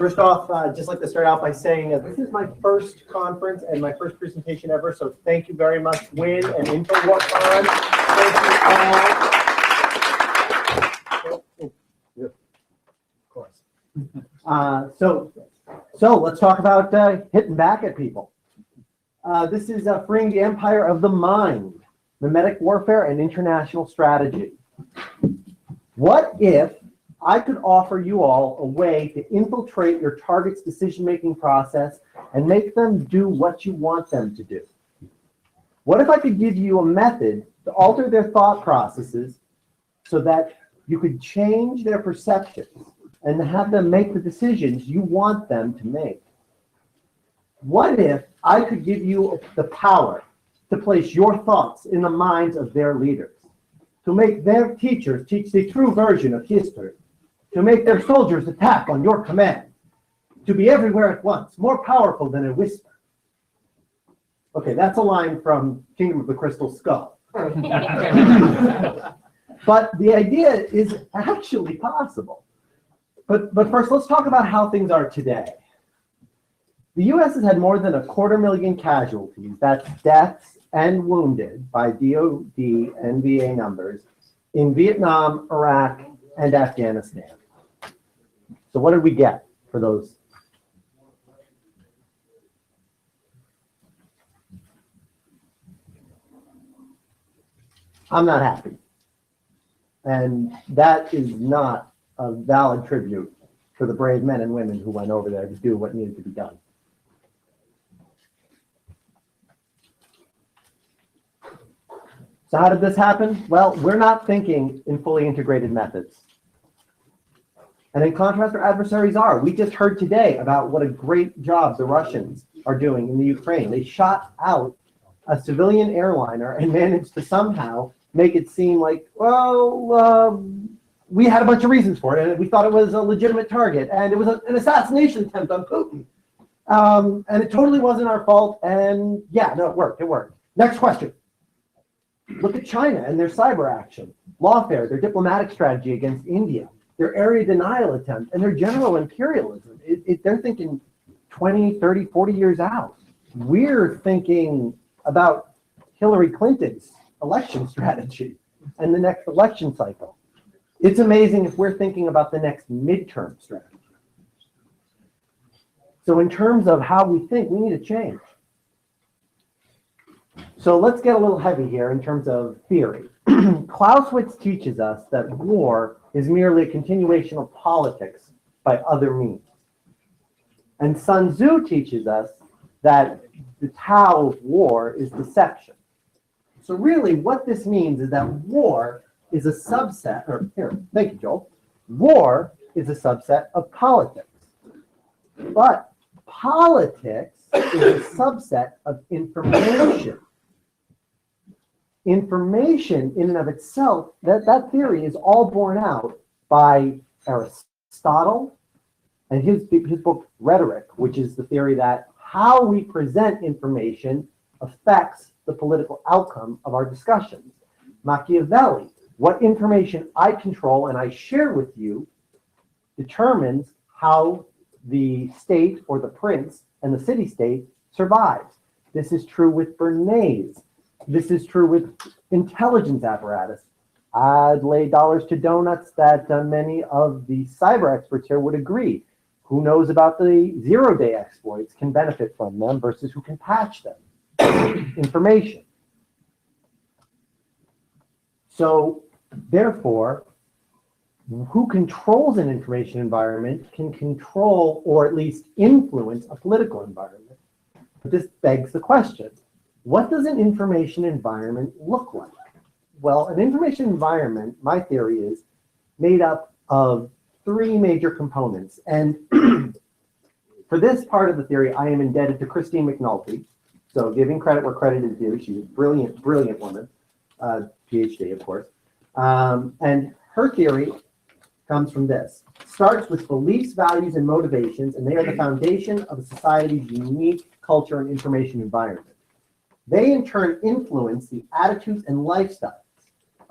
First off, I'd just like to start out by saying this is my first conference and my first presentation ever, so thank you very much, Win and InfoWarCon. Thank you all. Of course. So let's talk about hitting back at people. This is Freeing the Empire of the Mind, Memetic Warfare and International Strategy. What if I could offer you all a way to infiltrate your target's decision-making process and make them do what you want them to do? What if I could give you a method to alter their thought processes so that you could change their perceptions and have them make the decisions you want them to make? What if I could give you the power to place your thoughts in the minds of their leaders, to make their teachers teach the true version of history, to make their soldiers attack on your command, to be everywhere at once, more powerful than a whisper? Okay, that's a line from Kingdom of the Crystal Skull. But the idea is actually possible. But first, let's talk about how things are today. The U.S. has had more than 250,000 casualties, that's deaths and wounded by DOD and VA numbers, in Vietnam, Iraq, and Afghanistan. So what did we get for those? I'm not happy. And that is not a valid tribute for the brave men and women who went over there to do what needed to be done. So how did this happen? Well, we're not thinking in fully integrated methods. And in contrast, our adversaries are. We just heard today about what a great job the Russians are doing in the Ukraine. They shot out a civilian airliner and managed to somehow make it seem like, well, we had a bunch of reasons for it, and we thought it was a legitimate target, and it was an assassination attempt on Putin. And it totally wasn't our fault, and yeah, no, it worked. Next question. Look at China and their cyber action, lawfare, their diplomatic strategy against India, their area denial attempt, and their general imperialism. They're thinking 20, 30, 40 years out. We're thinking about Hillary Clinton's election strategy and the next election cycle. It's amazing if we're thinking about the next midterm strategy. So in terms of how we think, we need to change. So let's get a little heavy here in terms of theory. Clausewitz teaches us that war is merely a continuation of politics by other means. And Sun Tzu teaches us that the Tao of war is deception. So really what this means is that war is a subset, or here, thank you, Joel. War is a subset of politics. But politics is a subset of information. Information in and of itself, that theory is all borne out by Aristotle and his book Rhetoric, which is the theory that how we present information affects the political outcome of our discussions. Machiavelli, what information I control and I share with you determines how the state or the prince and the city-state survives. This is true with Bernays. This is true with intelligence apparatus. I'd lay dollars to donuts that many of the cyber experts here would agree. Who knows about the zero-day exploits can benefit from them versus who can patch them. Information. So, therefore, who controls an information environment can control or at least influence a political environment. But this begs the question. What does an information environment look like? Well, an information environment, my theory is, made up of three major components. And for this part of the theory, I am indebted to Christine McNulty. So giving credit where credit is due. She's a brilliant, brilliant woman, PhD, of course. And her theory comes from this. Starts with beliefs, values, and motivations, and they are the foundation of a society's unique culture and information environment. They in turn influence the attitudes and lifestyles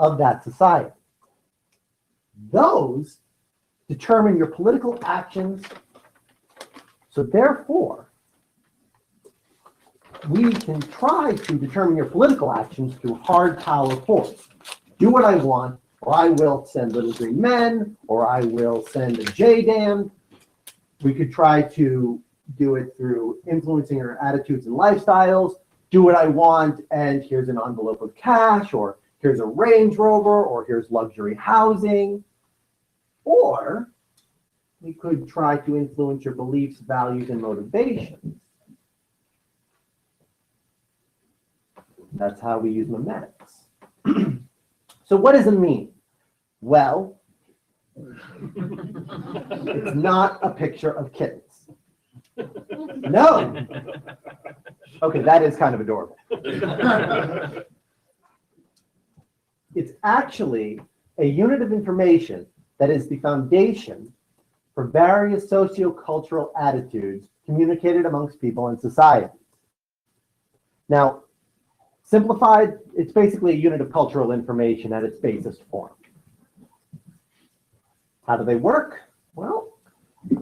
of that society. Those determine your political actions So therefore, we can try to determine your political actions through hard power force. Do what I want, or I will send little green men, or I will send a J-dam. We could try to do it through influencing your attitudes and lifestyles. Do what I want, and here's an envelope of cash, or here's a Range Rover, or here's luxury housing. Or we could try to influence your beliefs, values, and motivations. That's how we use memetics. So what does it mean? Well, it's not a picture of kittens. No. Okay, that is kind of adorable. It's actually a unit of information that is the foundation for various sociocultural attitudes communicated amongst people in society. Now, simplified, it's basically a unit of cultural information at its basest form. How do they work? Well,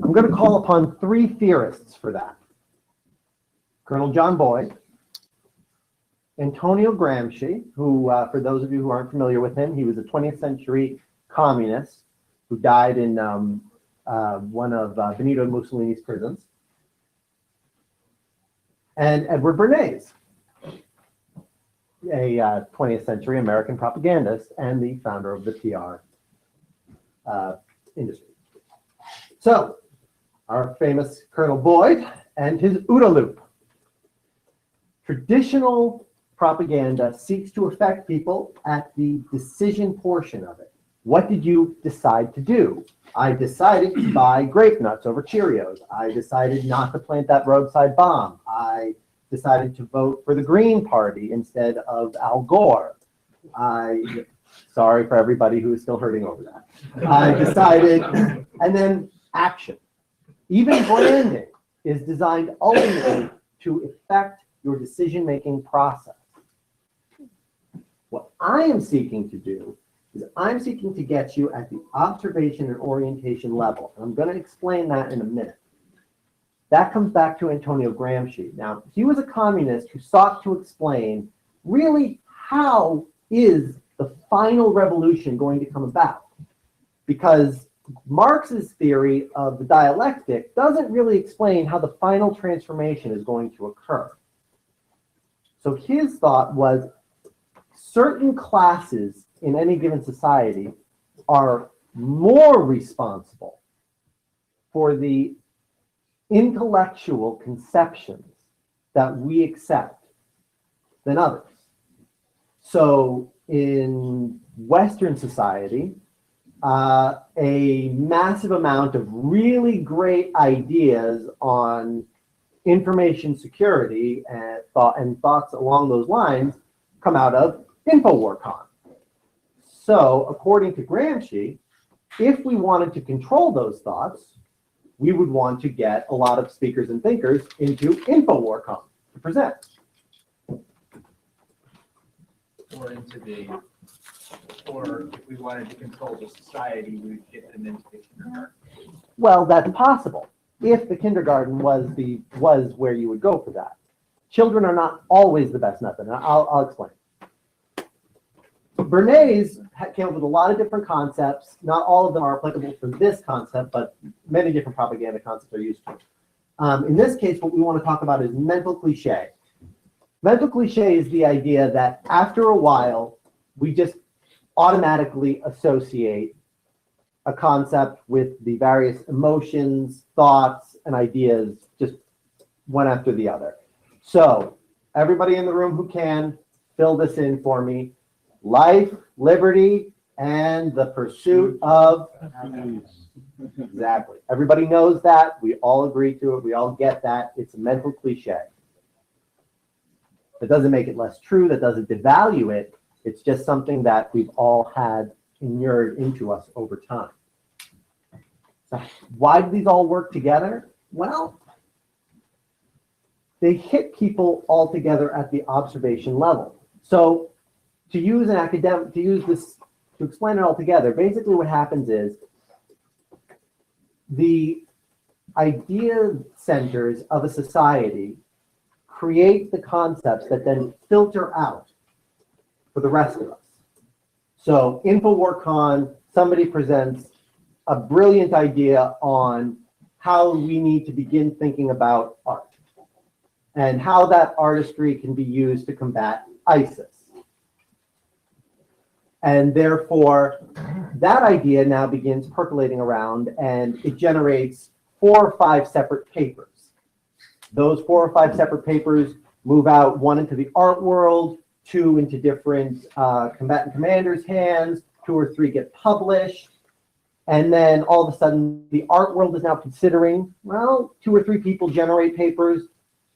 I'm going to call upon three theorists for that. Colonel John Boyd, Antonio Gramsci, who, for those of you who aren't familiar with him, he was a 20th century communist who died in one of Benito Mussolini's prisons, and Edward Bernays, a 20th century American propagandist and the founder of the PR industry. So, our famous Colonel Boyd and his OODA loop. Traditional propaganda seeks to affect people at the decision portion of it. What did you decide to do? I decided to buy grape nuts over Cheerios. I decided not to plant that roadside bomb. I decided to vote for the Green Party instead of Al Gore. Sorry for everybody who is still hurting over that. I decided, and then action. Even branding is designed ultimately to affect your decision-making process. What I am seeking to do is I'm seeking to get you at the observation and orientation level. And I'm going to explain that in a minute. That comes back to Antonio Gramsci. Now, he was a communist who sought to explain really how is the final revolution going to come about? Because Marx's theory of the dialectic doesn't really explain how the final transformation is going to occur. So his thought was certain classes in any given society are more responsible for the intellectual conceptions that we accept than others. So in Western society, a massive amount of really great ideas on information security and thoughts along those lines come out of InfoWarCon. So according to Gramsci, if we wanted to control those thoughts, we would want to get a lot of speakers and thinkers into InfoWarCon to present. Or if we wanted to control the society, we would get them into the kindergarten. Well, that's possible. If the kindergarten was where you would go for that. Children are not always the best method, and I'll explain. Bernays came up with a lot of different concepts. Not all of them are applicable for this concept, but many different propaganda concepts are useful. In this case, what we want to talk about is mental cliche. Mental cliche is the idea that after a while, we just automatically associate a concept with the various emotions, thoughts, and ideas just one after the other. So everybody in the room who can, fill this in for me. Life, liberty, and the pursuit of happiness. Exactly. Everybody knows that. We all agree to it. We all get that. It's a mental cliche. That doesn't make it less true. That doesn't devalue it. It's just something that we've all had inured into us over time. So why do these all work together? Well, they hit people all together at the observation level. So to use an academic, to explain it all together, basically what happens is the idea centers of a society create the concepts that then filter out for the rest of us. So InfoWarCon, somebody presents a brilliant idea on how we need to begin thinking about art and how that artistry can be used to combat ISIS. And therefore, that idea now begins percolating around, and it generates 4 or 5 separate papers. Those 4 or 5 separate papers move out, 1 into the art world, 2 into different combatant commanders' hands, 2 or 3 get published. And then all of a sudden, the art world is now considering, well, 2 or 3 people generate papers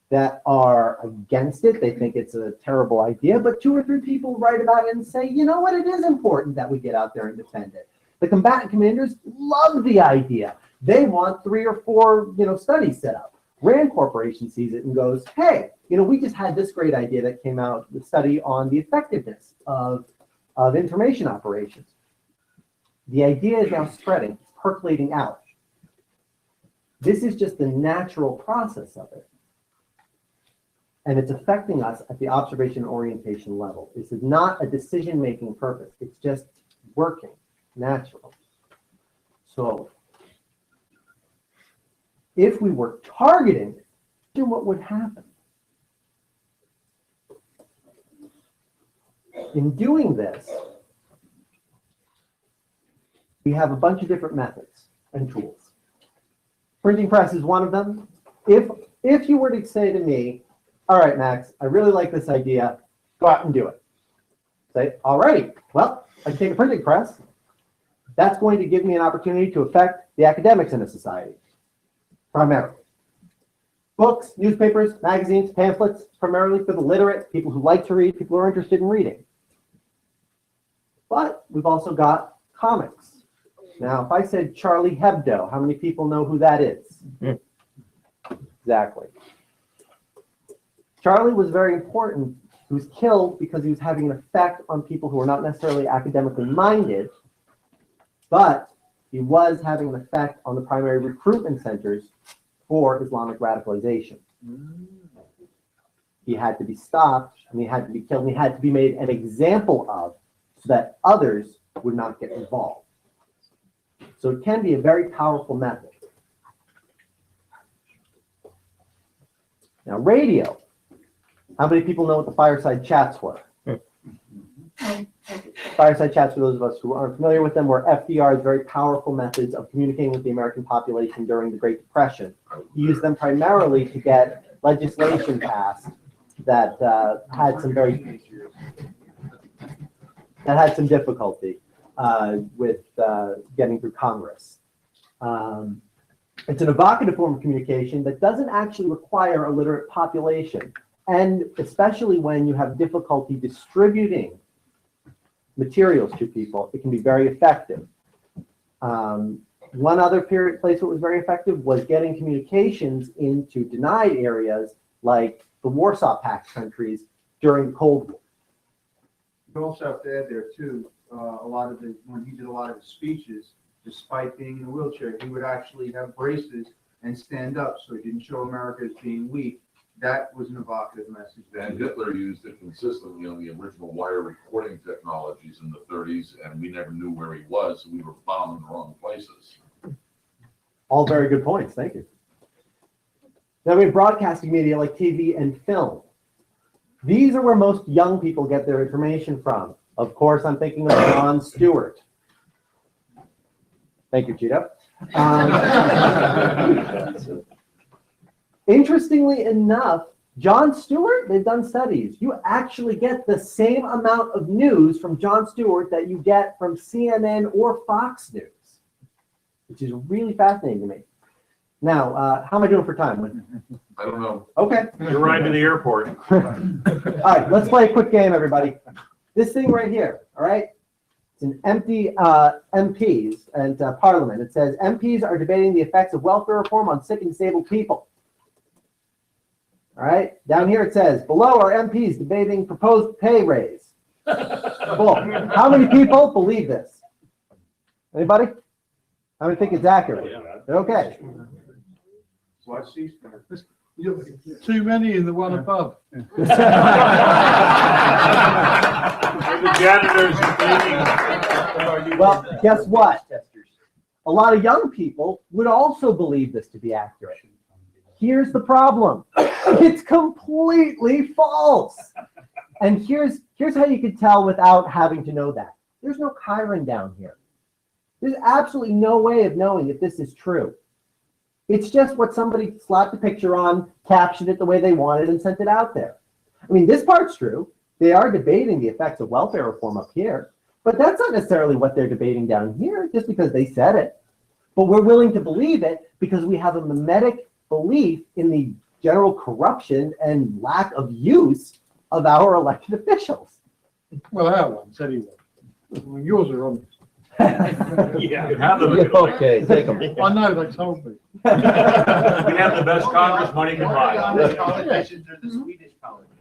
that are against it. They think it's a terrible idea, but 2 or 3 people write about it and say, you know what, it is important that we get out there and defend it. The combatant commanders love the idea. They want 3 or 4, studies set up. Rand Corporation sees it and goes, hey, we just had this great idea that came out, the study on the effectiveness of information operations. The idea is now spreading, percolating out. This is just the natural process of it. And it's affecting us at the observation orientation level. This is not a decision-making purpose. It's just working, natural. So if we were targeting it, what would happen? In doing this, we have a bunch of different methods and tools. Printing press is one of them. If you were to say to me, all right, Max, I really like this idea, go out and do it. Say, all right, well, I can take a printing press. That's going to give me an opportunity to affect the academics in a society, primarily. Books, newspapers, magazines, pamphlets, primarily for the literate, people who like to read, people who are interested in reading. But we've also got comics. Now, if I said Charlie Hebdo, how many people know who that is? Exactly. Charlie was very important. He was killed because he was having an effect on people who were not necessarily academically minded, but he was having an effect on the primary recruitment centers for Islamic radicalization. He had to be stopped, and he had to be killed, and he had to be made an example of so that others would not get involved. So it can be a very powerful method. Now, radio. How many people know what the fireside chats were? Fireside chats, for those of us who aren't familiar with them, were FDR's very powerful methods of communicating with the American population during the Great Depression. He used them primarily to get legislation passed that had some difficulty with getting through Congress. It's an evocative form of communication that doesn't actually require a literate population. And especially when you have difficulty distributing materials to people, it can be very effective. One other place where it was very effective was getting communications into denied areas like the Warsaw Pact countries during the Cold War. You also have to add there too, when he did a lot of his speeches, despite being in a wheelchair, he would actually have braces and stand up so he didn't show America as being weak. That was an evocative message. And Hitler used it consistently on the original wire recording technologies in the 30s, and we never knew where he was, so we were bombing the wrong places. All very good points, thank you. Now we have broadcasting media like TV and film. These are where most young people get their information from. Of course, I'm thinking of Jon Stewart. Thank you, Cheeto. Interestingly enough, Jon Stewart, they've done studies. You actually get the same amount of news from Jon Stewart that you get from CNN or Fox News, which is really fascinating to me. Now, how am I doing for time? I don't know. Okay. You're riding to the airport. All right, let's play a quick game, everybody. This thing right here, all right? It's an empty MPs and Parliament. It says, MPs are debating the effects of welfare reform on sick and disabled people. All right, down here it says, below are MPs debating proposed pay raise. Cool. How many people believe this? Anybody? How many think it's accurate? Okay. Watch C-SPAN. Too many in the one above. The janitors are Well, guess what? A lot of young people would also believe this to be accurate. Here's the problem. It's completely false. And here's how you could tell without having to know that. There's no Chiron down here. There's absolutely no way of knowing if this is true. It's just what somebody slapped a picture on, captioned it the way they wanted, and sent it out there. I mean, this part's true. They are debating the effects of welfare reform up here, but that's not necessarily what they're debating down here, just because they said it. But we're willing to believe it because we have a memetic belief in the general corruption and lack of use of our elected officials. Well, our ones anyway. I mean, yours are on. Yeah. Have them. Okay, take them. I know, they told me. We have the best Congress money can buy. Politicians are the Swedish politicians.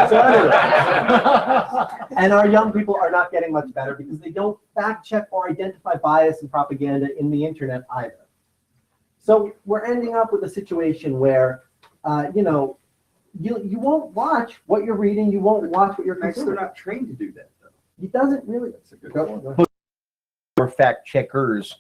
So anyway, and our young people are not getting much better because they don't fact check or identify bias and propaganda in the internet either. So we're ending up with a situation where, you won't watch what you're reading, you won't watch what you're consuming. They're not trained to do that, though. It doesn't really. That's a good one. Or fact checkers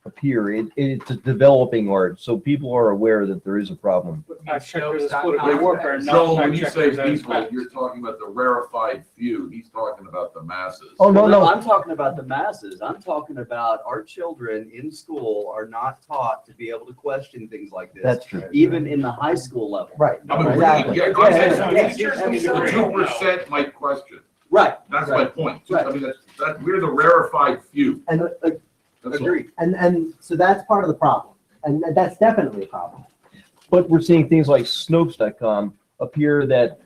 appear. It's a developing art, so people are aware that there is a problem. So when you say people, you're talking about the rarefied few, he's talking about the masses. Oh, no. I'm talking about the masses. I'm talking about our children in school are not taught to be able to question things like this. That's true. Even in the high school level. Right. I mean, Exactly. yeah, the 2% might question. Right. That's my point. I mean, that's we're the rarefied few. And That's all. Agreed. and so that's part of the problem, and that's definitely a problem. But we're seeing things like Snopes.com appear that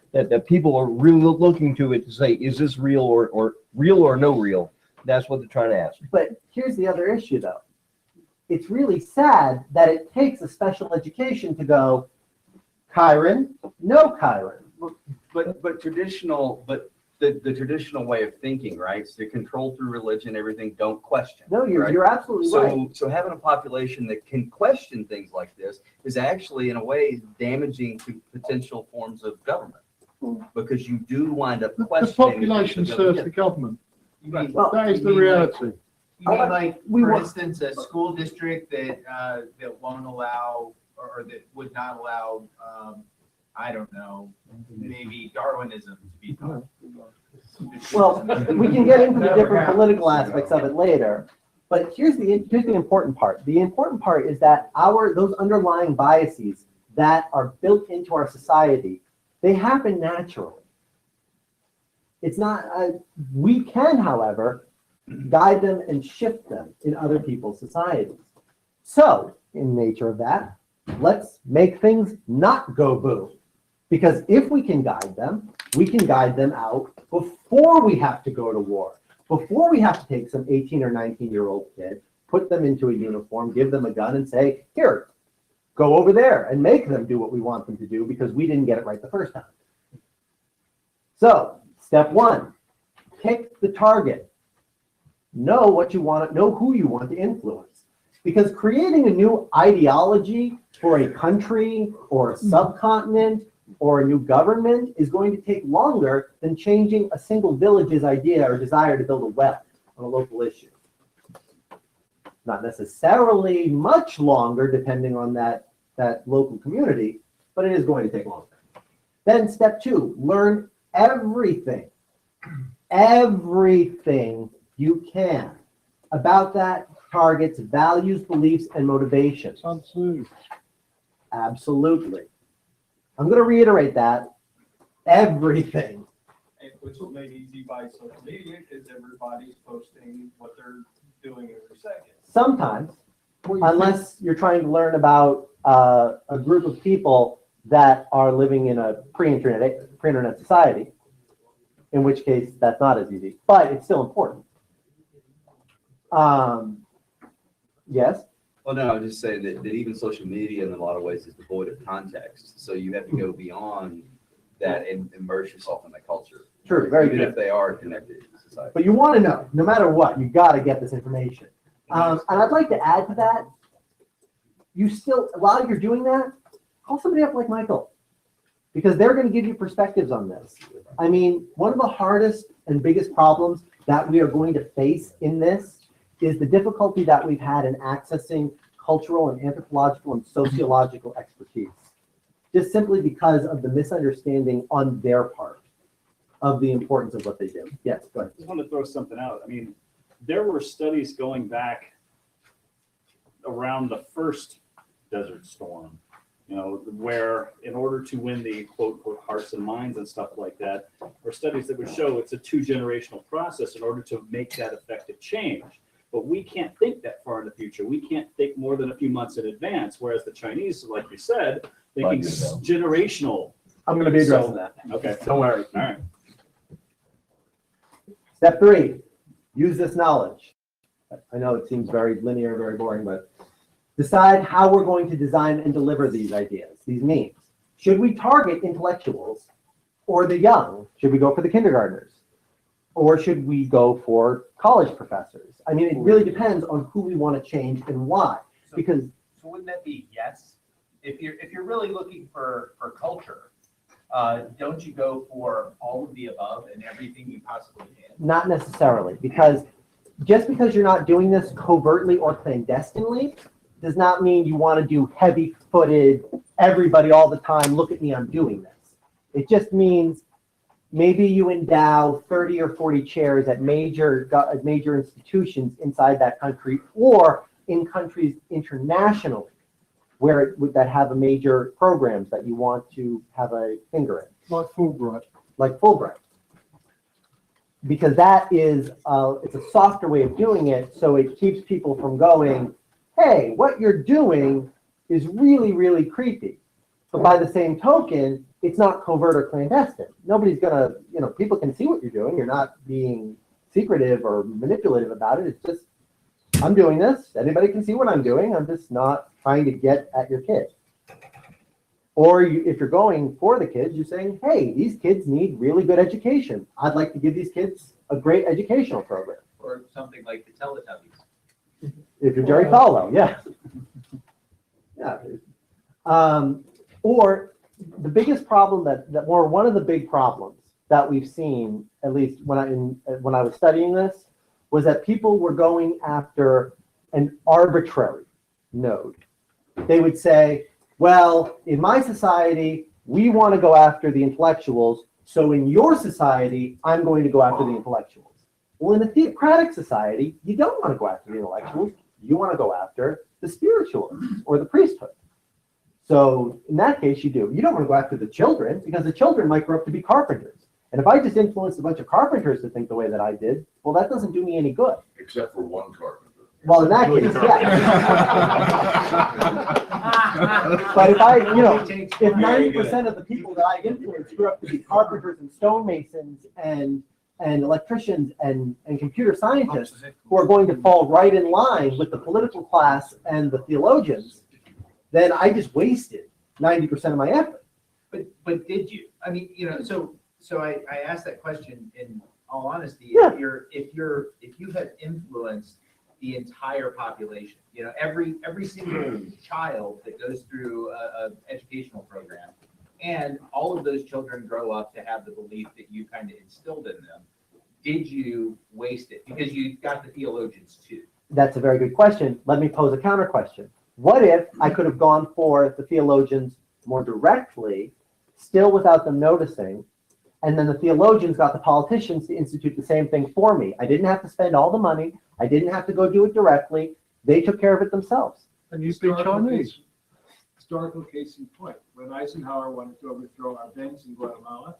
people are really looking to it to say, is this real or real or no real? That's what they're trying to ask. But here's the other issue, though. It's really sad that it takes a special education to go, Chiron, no Chiron. But the traditional way of thinking, right? So control through religion, everything, don't question. No, right? you're absolutely right. So having a population that can question things like this is actually, in a way, damaging to potential forms of government, because you do wind up The questioning. population serves the government. Well, That is the reality. You mean like, We for want- instance, a school district that won't allow, or that would not allow, I don't know, maybe Darwinism to be taught. Well, we can get into the different political aspects of it later, but here's the important part. The important part is that those underlying biases that are built into our society, they happen naturally. It's not, we can, however, guide them and shift them in other people's societies. So, in nature of that, let's make things not go boom. Because if we can guide them, we can guide them out before we have to go to war, before we have to take some 18 or 19-year-old kid, put them into a uniform, give them a gun and say, here, go over there and make them do what we want them to do because we didn't get it right the first time. So, step one, pick the target. Know what you want, know who you want to influence. Because creating a new ideology for a country or a subcontinent or a new government is going to take longer than changing a single village's idea or desire to build a well on a local issue. Not necessarily much longer, depending on that local community, but it is going to take longer. Then step two, learn everything you can about that target's values, beliefs, and motivations. Absolutely. I'm going to reiterate that. Everything. Which is made easy by social media because everybody's posting what they're doing every second. Sometimes, unless you're trying to learn about a group of people that are living in a pre-internet society, in which case that's not as easy, but it's still important. Yes? Well, no, I was just saying that even social media in a lot of ways is devoid of context. So you have to go beyond that and immerse yourself in the culture. True, very Even good. if they are connected to society. But you want to know, no matter what, you got to get this information. And I'd like to add to that, you still, while you're doing that, call somebody up like Michael, because they're going to give you perspectives on this. I mean, one of the hardest and biggest problems that we are going to face in this is the difficulty that we've had in accessing cultural and anthropological and sociological expertise, just simply because of the misunderstanding on their part of the importance of what they do. Yes, go ahead. I just want to throw something out. I mean, there were studies going back around the first Desert Storm, you know, where in order to win the quote unquote hearts and minds and stuff like that, were studies that would show it's a 2-generational process in order to make that effective change. But we can't think that far in the future. We can't think more than a few months in advance, whereas the Chinese, like you said, thinking generational. I'm going to be addressing that. Okay, don't worry. All right. Step 3, use this knowledge. I know it seems very linear, very boring, but decide how we're going to design and deliver these ideas, these memes. Should we target intellectuals or the young? Should we go for the kindergartners? Or should we go for college professors? I mean, it really depends on who we want to change and why. Because So wouldn't that be yes? If you're really looking for culture, don't you go for all of the above and everything you possibly can? not necessarily, because just because you're not doing this covertly or clandestinely does not mean you want to do heavy-footed, everybody all the time, look at me, I'm doing this. It just means maybe you endow 30 or 40 chairs at major institutions inside that country or in countries internationally where that have a major programs that you want to have a finger in. Like Fulbright. Like Fulbright. Because that is, it's a softer way of doing it, so it keeps people from going, hey, what you're doing is really, really creepy. But by the same token, it's not covert or clandestine. Nobody's gonna, people can see what you're doing. You're not being secretive or manipulative about it. It's just, I'm doing this. Anybody can see what I'm doing. I'm just not trying to get at your kid. Or if you're going for the kids, you're saying, hey, these kids need really good education. I'd like to give these kids a great educational program. Or something like the Teletubbies. If you're Jerry Falwell, yeah. Yeah. Or the biggest problem or one of the big problems that we've seen, at least when I was studying this, was that people were going after an arbitrary node. They would say, well, in my society, we want to go after the intellectuals, so in your society, I'm going to go after the intellectuals. Well, in a theocratic society, you don't want to go after the intellectuals. You want to go after the spiritualists or the priesthood. So in that case, you do. You don't want to go after the children because the children might grow up to be carpenters. And if I just influenced a bunch of carpenters to think the way that I did, well, that doesn't do me any good. Except for one carpenter. Well, in that case, yeah. But if if 90% of the people that I influence grew up to be carpenters and stonemasons and electricians and computer scientists who are going to fall right in line with the political class and the theologians, then I just wasted 90% of my effort. But did you? I mean, so I asked that question in all honesty. Yeah. If you have influenced the entire population, every single child that goes through a educational program, and all of those children grow up to have the belief that you kind of instilled in them, did you waste it? Because you got the theologians too. That's a very good question. Let me pose a counter question. What if I could have gone for the theologians more directly, still without them noticing, and then the theologians got the politicians to institute the same thing for me? I didn't have to spend all the money. I didn't have to go do it directly. They took care of it themselves. And you speak Chinese. Historical case in point, when Eisenhower wanted to overthrow our Arbenz in Guatemala,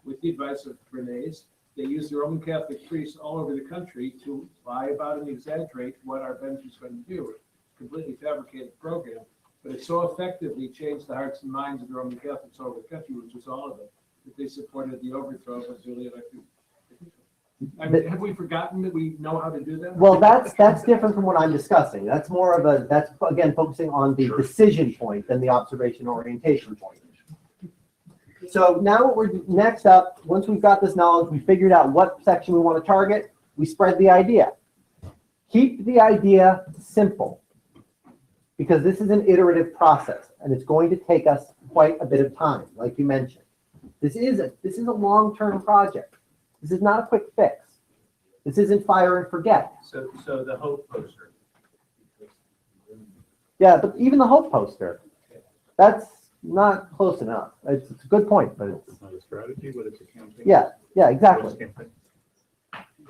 with the advice of Bernays, they used the Roman Catholic priests all over the country to lie about and exaggerate what our Arbenz was going to do. Completely fabricated program, but it so effectively changed the hearts and minds of the Roman Catholics all over the country, which was all of them, that they supported the overthrow of duly elected. I mean, have we forgotten that we know how to do that? Well, that's different from what I'm discussing. That's more of that's again focusing on the decision point than the observation orientation point. So now next up, once we've got this knowledge, we figured out what section we want to target, we spread the idea. Keep the idea simple. because this is an iterative process and it's going to take us quite a bit of time, like you mentioned. This is a long-term project. This is not a quick fix. This isn't fire and forget. So the hope poster. Yeah, but even the hope poster, that's not close enough. It's a good point, but It's not a strategy, but it's a campaign. yeah, exactly.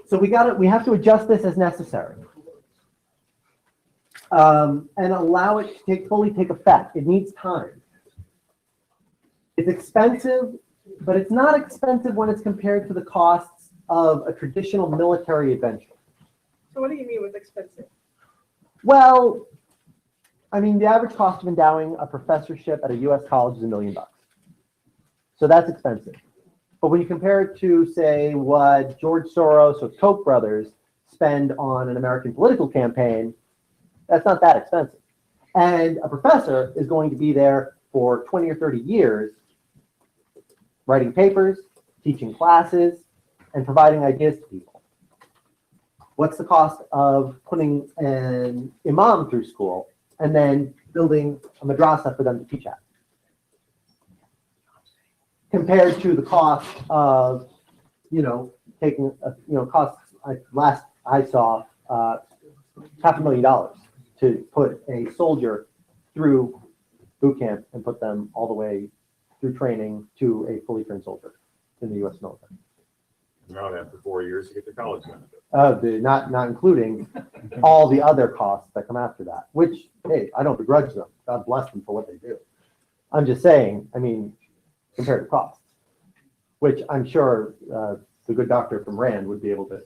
So we have to adjust this as necessary. And allow it to fully take effect. It needs time. It's expensive, but it's not expensive when it's compared to the costs of a traditional military adventure. So what do you mean with expensive? Well, I mean, the average cost of endowing a professorship at a U.S. college is $1 million. So that's expensive. But when you compare it to, say, what George Soros or Koch brothers spend on an American political campaign, that's not that expensive. And a professor is going to be there for 20 or 30 years, writing papers, teaching classes, and providing ideas to people. What's the cost of putting an imam through school and then building a madrasa for them to teach at? Compared to the cost of, taking, costs, last I saw, $500,000 to put a soldier through boot camp and put them all the way through training to a fully trained soldier in the U.S. military. Out after 4 years to get the college benefit. Not including all the other costs that come after that, which, hey, I don't begrudge them. God bless them for what they do. I'm just saying, compared to costs, which I'm sure the good doctor from Rand would be able to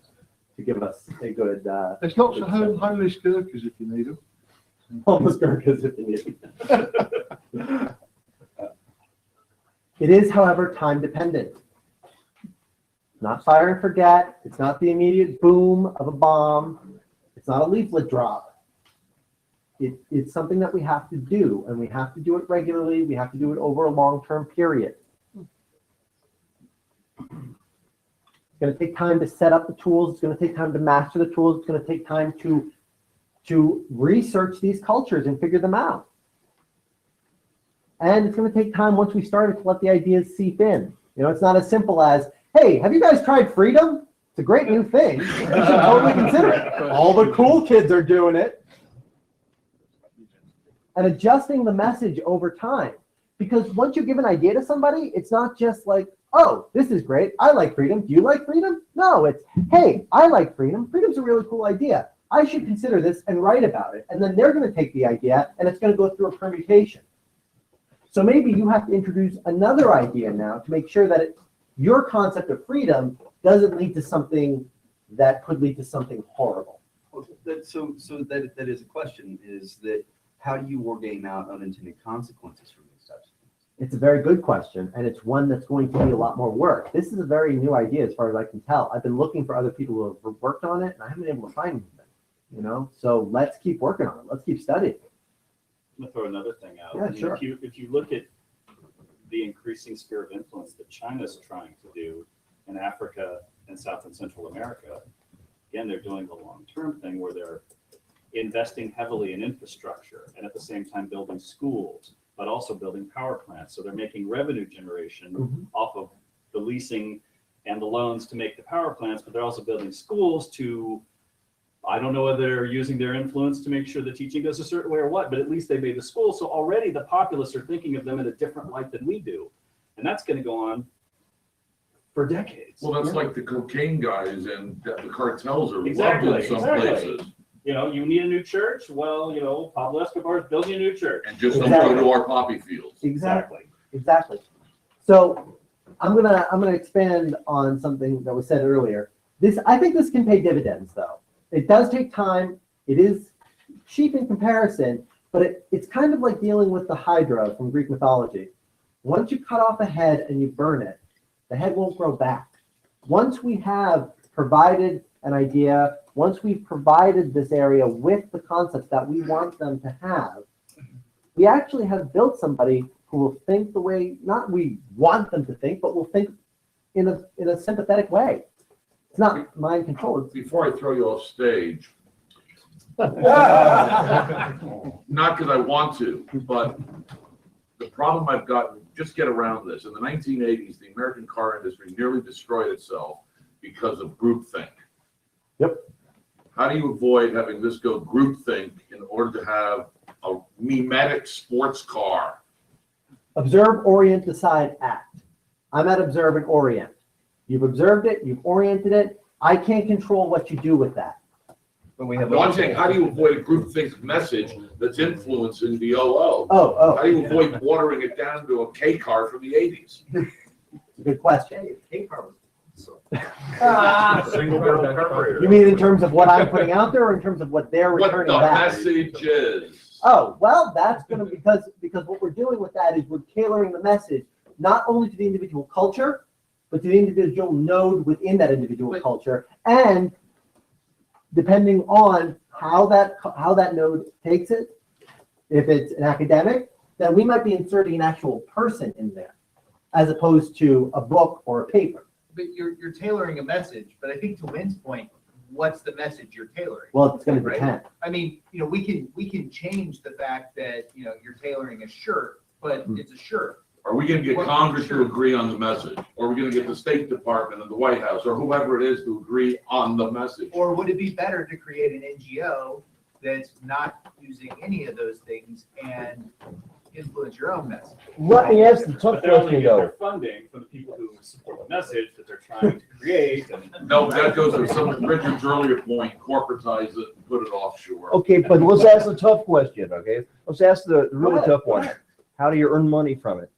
give us a good. There's lots of homeless Gurkhas if you need them. Homeless Gurkhas if you need them. It is, however, time dependent. Not fire and forget. It's not the immediate boom of a bomb. It's not a leaflet drop. It's something that we have to do, and we have to do it regularly. We have to do it over a long-term period. It's going to take time to set up the tools. It's going to take time to master the tools. It's going to take time to research these cultures and figure them out. And it's going to take time once we started to let the ideas seep in. It's not as simple as, hey, have you guys tried freedom? It's a great new thing. You should totally consider it. All the cool kids are doing it. And adjusting the message over time. Because once you give an idea to somebody, it's not just like, oh, this is great. I like freedom. Do you like freedom? No, it's, hey, I like freedom. Freedom's a really cool idea. I should consider this and write about it. And then they're going to take the idea and it's going to go through a permutation. So maybe you have to introduce another idea now to make sure that your concept of freedom doesn't lead to something that could lead to something horrible. So that is a question, is that how do you ordain out unintended consequences from these types of things? It's a very good question, and it's one that's going to need a lot more work. This is a very new idea as far as I can tell. I've been looking for other people who have worked on it, and I haven't been able to find anything, So let's keep working on it. Let's keep studying. I'm gonna throw another thing out. Yeah, sure. If you look at the increasing sphere of influence that China's trying to do in Africa and South and Central America, again, they're doing the long-term thing where they're investing heavily in infrastructure and at the same time building schools, but also building power plants. So they're making revenue generation off of the leasing and the loans to make the power plants, but they're also building schools to, I don't know whether they're using their influence to make sure the teaching goes a certain way or what, but at least they made the school. So already the populace are thinking of them in a different light than we do. And that's going to go on for decades. Well, that's like the cocaine guys and the cartels are Exactly, loved in some exactly. places. You need a new church? Well, Pablo Escobar is building a new church. And just don't go to our poppy fields. Exactly. So I'm gonna expand on something that was said earlier. I think this can pay dividends, though. It does take time. It is cheap in comparison, but it's kind of like dealing with the Hydra from Greek mythology. Once you cut off a head and you burn it, the head won't grow back. Once we have provided an idea, once we've provided this area with the concepts that we want them to have, we actually have built somebody who will think the way, not we want them to think, but will think in a sympathetic way. It's not mind controlled. Before I throw you off stage, Not because I want to, but the problem I've got, just get around this. In the 1980s, the American car industry nearly destroyed itself because of groupthink. Yep. How do you avoid having this go groupthink in order to have a Memetic sports car? Observe, orient, decide, act. I'm at observe and orient. You've observed it, you've oriented it. I can't control what you do with that. But we have. No, I'm saying, how do you avoid a groupthink message that's influencing the OO? Oh, How do you avoid watering it down to a K car from the 80s? good question. Single barrel carburetor. You mean in terms of what I'm putting out there or in terms of what they're What returning the back? message is. Oh, well, that's gonna, because what we're doing with that is we're tailoring the message, not only to the individual culture, but to the individual node within that individual culture. And depending on how that node takes it, if it's an academic, then we might be inserting an actual person in there, as opposed to a book or a paper. But you're tailoring a message, but I think to Wynn's point, what's the message you're tailoring? Well, it's gonna Right. depend. I mean, we can change the fact that, you're tailoring a shirt, but it's a shirt. Are we gonna get Congress to agree on the message? Or are we gonna get the State Department and the White House, or whoever it is, to agree on the message? Or would it be better to create an NGO that's not using any of those things and influence your own message? Let me ask the tough But they only question get though. their funding from the people who support the message that they're trying to create. And No, that goes to some of Richard's earlier point, corporatize it and put it offshore. Okay, but let's ask the tough question, okay? Let's ask the really ahead, tough go one. ahead. How do you earn money from it?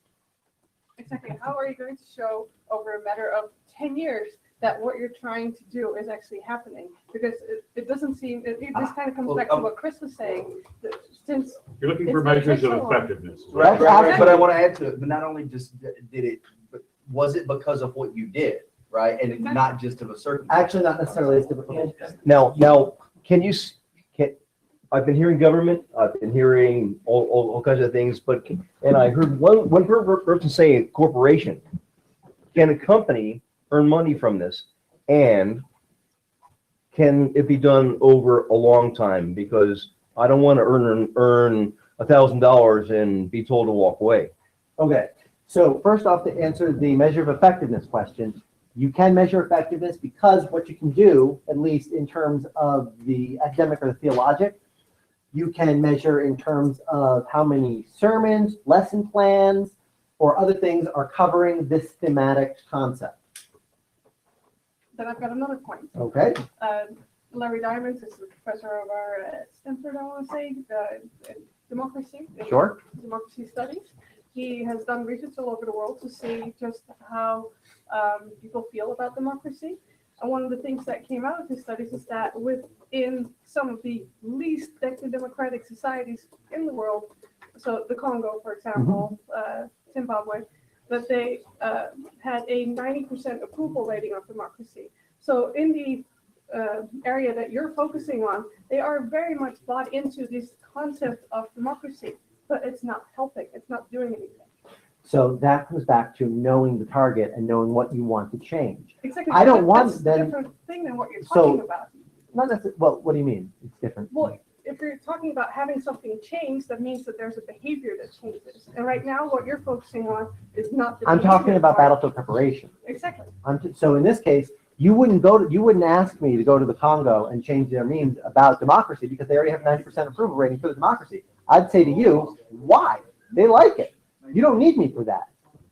Exactly. How are you going to show over a matter of 10 years that what you're trying to do is actually happening? Because it doesn't seem, this kind of comes back to what Chris was saying, that since You're looking for It's been measures of so long. effectiveness. Right, That's right, but I want to add to it, but not only just did it, but was it because of what you did, right? And Exactly. not just of a certain. Actually, not necessarily as difficult. Now, I've been hearing government, I've been hearing all kinds of things, and I heard one person say corporation. Can a company earn money from this? And can it be done over a long time? Because I don't want to earn $1,000 and be told to walk away. Okay, so first off, to answer the measure of effectiveness question, you can measure effectiveness because what you can do, at least in terms of the academic or the theologic, you can measure in terms of how many sermons, lesson plans, or other things are covering this thematic concept. then I've got another point. Okay, Larry Diamonds is the professor of our Stanford, I want to say, democracy. sure. Democracy studies. He has done research all over the world to see just how people feel about democracy. And one of the things that came out of his studies is that within some of the least democratic societies in the world, so the Congo, for example, Zimbabwe, that they had a 90% approval rating of democracy. So in the area that you're focusing on, they are very much bought into this concept of democracy, but it's not helping. It's not doing anything. So that comes back to knowing the target and knowing what you want to change. Exactly. I don't want That's then- a different thing than what you're So- talking about. Not necessarily, well, what do you mean? It's different. Well, if you're talking about having something change, that means that there's a behavior that changes. And right now, what you're focusing on is not the I'm talking behavior about part. battlefield preparation. Exactly. So in this case, you wouldn't ask me to go to the Congo and change their memes about democracy because they already have 90% approval rating for the democracy. I'd say to you, why? They like it. You don't need me for that.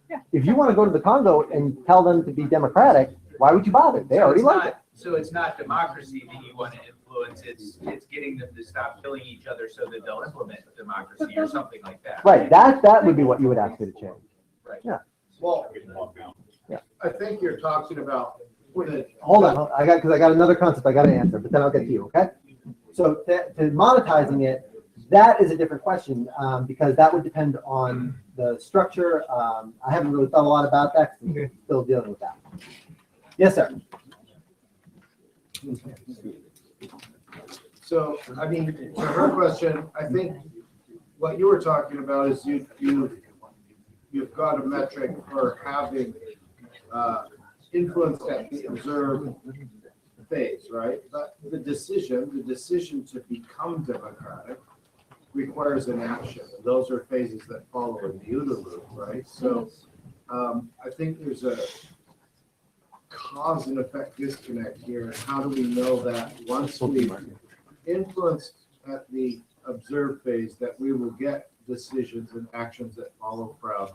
Yeah. If you want to go to the Congo and tell them to be democratic, why would you bother? They already like it. So it's not democracy that you want to influence, it's getting them to stop killing each other so that they'll implement democracy or something like that. Right, that would be what you would ask me to change. Right. Yeah. Well, I think you're talking about. Hold on, because I got another concept I got to answer, but then I'll get to you, okay? So to monetizing it, that is a different question because that would depend on the structure. I haven't really thought a lot about that because I'm still dealing with that. Yes, sir. So, I mean, to her question, I think what you were talking about is you've got a metric for having influence that be observed phase, right? But the decision to become democratic requires an action. And those are phases that follow in the OODA loop, right? So I think there's a cause and effect disconnect here. And how do we know that once we influence at the observe phase that we will get decisions and actions that follow from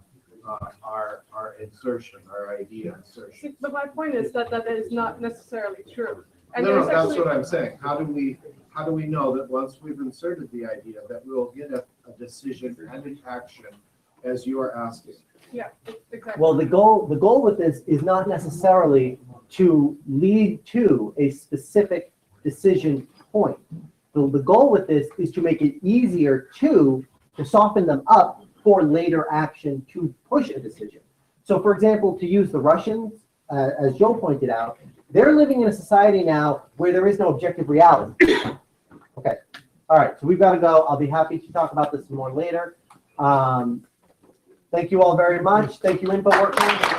our insertion, our idea insertion? But my point is that that is not necessarily true. And No, there's that's actually- what I'm saying. How do we know that once we've inserted the idea that we'll get a decision and an action as you are asking? Yeah, exactly. Well, the goal with this is not necessarily to lead to a specific decision point. The goal with this is to make it easier to soften them up for later action to push a decision. So for example, to use the Russians, as Joe pointed out, they're living in a society now where there is no objective reality. Okay, all right, so we've got to go. I'll be happy to talk about this more later. Thank you all very much. Thank you, InfoWarCon.